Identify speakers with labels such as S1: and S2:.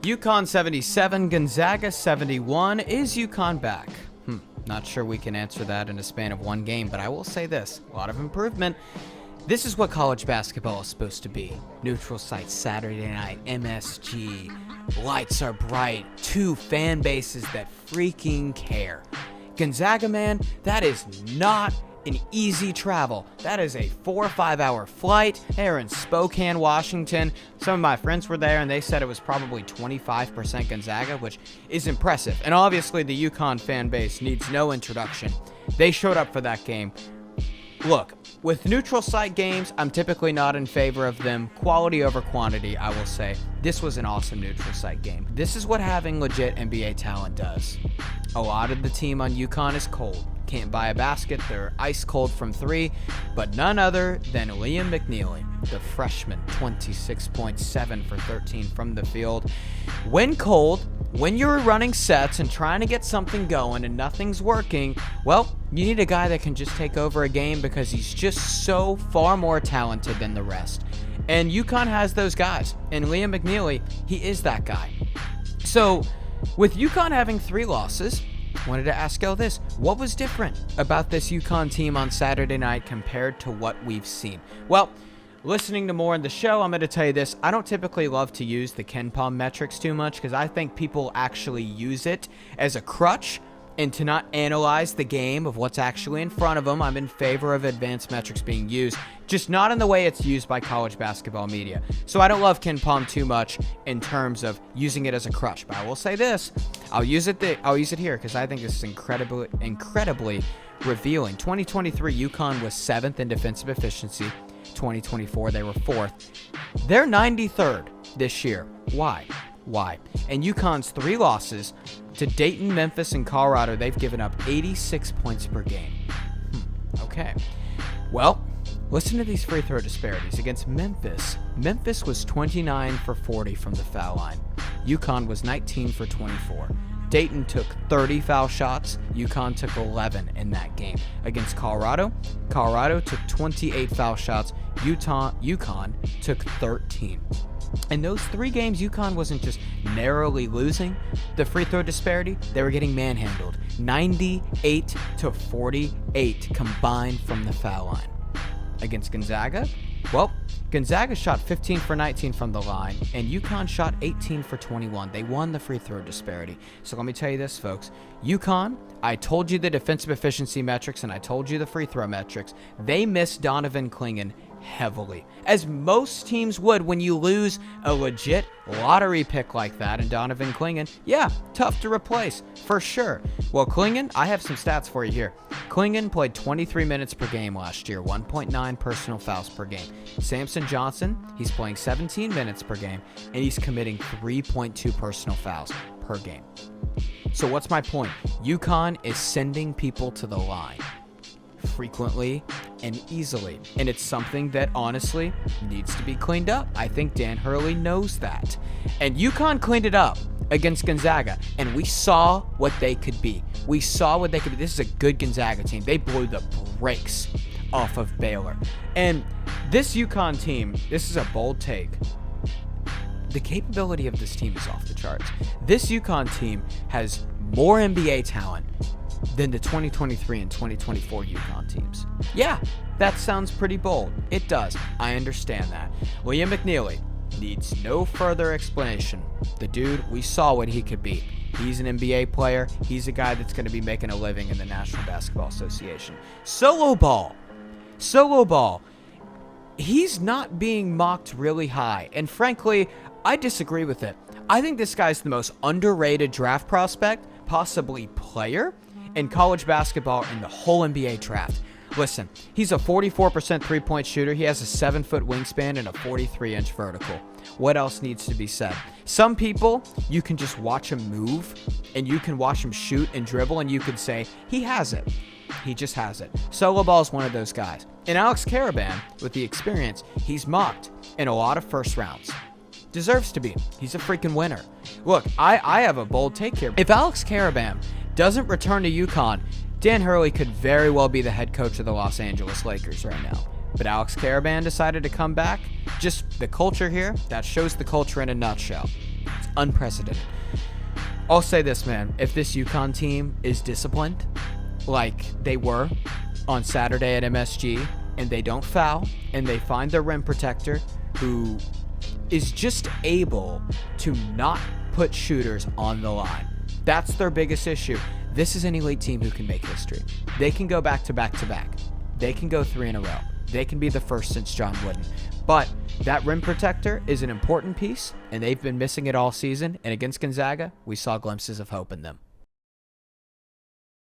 S1: UConn 77, Gonzaga 71. Is UConn back? Not sure we can answer that in a span of one game, but I will say this, a lot of improvement. This is what college basketball is supposed to be. Neutral site, Saturday night, MSG, lights are bright, two fan bases that freaking care. Gonzaga, man, that is not an easy travel. That is a 4 or 5 hour flight. They're in Spokane, Washington. Some of my friends were there and they said it was probably 25% Gonzaga, which is impressive. And obviously the UConn fan base needs no introduction. They showed up for that game. Look, with neutral site games, I'm typically not in favor of them. Quality over quantity, I will say. This was an awesome neutral site game. This is what having legit NBA talent does. A lot of the team on UConn is cold. Can't buy a basket, they're ice cold from three, but none other than Liam McNeely, the freshman, 26.7 for 13 from the field. When cold, when you're running sets and trying to get something going and nothing's working, well, you need a guy that can just take over a game because he's just so far more talented than the rest. And UConn has those guys, and Liam McNeely, he is that guy. So, with UConn having 3 losses, wanted to ask y'all this. What was different about this UConn team on Saturday night compared to what we've seen? Well, listening to more in the show, I'm going to tell you this. I don't typically love to use the KenPom metrics too much because I think people actually use it as a crutch and to not analyze the game of what's actually in front of them. I'm in favor of advanced metrics being used, just not in the way it's used by college basketball media. So I don't love KenPom too much in terms of using it as a crutch. But I will say this, I'll use it here because I think this is incredibly revealing. 2023, UConn was 7th in defensive efficiency. 2024, they were 4th. They're 93rd this year. Why? And UConn's 3 losses to Dayton, Memphis, and Colorado, they've given up 86 points per game. Okay. Well, listen to these free throw disparities. Against Memphis, Memphis was 29 for 40 from the foul line. UConn was 19 for 24. Dayton took 30 foul shots. UConn took 11 in that game. Against Colorado took 28 foul shots. UConn took 13. In those 3 games, UConn wasn't just narrowly losing the free throw disparity, they were getting manhandled. 98 to 48 combined from the foul line. Against Gonzaga, well, Gonzaga shot 15 for 19 from the line, and UConn shot 18 for 21. They won the free throw disparity. So let me tell you this, folks. UConn, I told you the defensive efficiency metrics, and I told you the free throw metrics. They missed Donovan Clingan heavily, as most teams would when you lose a legit lottery pick like that. And Donovan Clingan, yeah, tough to replace for sure. Well, Clingan, I have some stats for you here. Clingan played 23 minutes per game last year, 1.9 personal fouls per game. Samson Johnson, he's playing 17 minutes per game, and he's committing 3.2 personal fouls per game. So what's my point? UConn is sending people to the line frequently and easily, and it's something that honestly needs to be cleaned up. I think Dan Hurley knows that, and UConn cleaned it up against Gonzaga, and we saw what they could be. This is a good Gonzaga team. They blew the brakes off of Baylor, and this UConn team, this is a bold take. The capability of this team is off the charts. This UConn team has more NBA talent than the 2023 and 2024 UConn teams. Yeah, that sounds pretty bold. It does. I understand that. Liam McNeely needs no further explanation. The dude, we saw what he could be. He's an NBA player. He's a guy that's going to be making a living in the National Basketball Association. Solo ball. He's not being mocked really high. And frankly, I disagree with it. I think this guy's the most underrated draft prospect, possibly player, in college basketball in the whole NBA draft. Listen, he's a 44% three-point shooter. He has a 7-foot wingspan and a 43-inch vertical. What else needs to be said? Some people, you can just watch him move, and you can watch him shoot and dribble, and you can say, he has it. He just has it. Solo ball is one of those guys. And Alex Karaban, with the experience, he's mocked in a lot of first rounds. Deserves to be. He's a freaking winner. Look, I have a bold take here. If Alex Karaban doesn't return to UConn, Dan Hurley could very well be the head coach of the Los Angeles Lakers right now. But Alex Karaban decided to come back. Just the culture here, that shows the culture in a nutshell. It's Unprecedented. I'll say this, man. If this UConn team is disciplined, like they were on Saturday at MSG, and they don't foul, and they find their rim protector who is just able to not put shooters on the line. That's their biggest issue. This is an elite team who can make history. They can go back to back to back. They can go 3 in a row. They can be the first since John Wooden. But that rim protector is an important piece, and they've been missing it all season. And against Gonzaga, we saw glimpses of hope in them.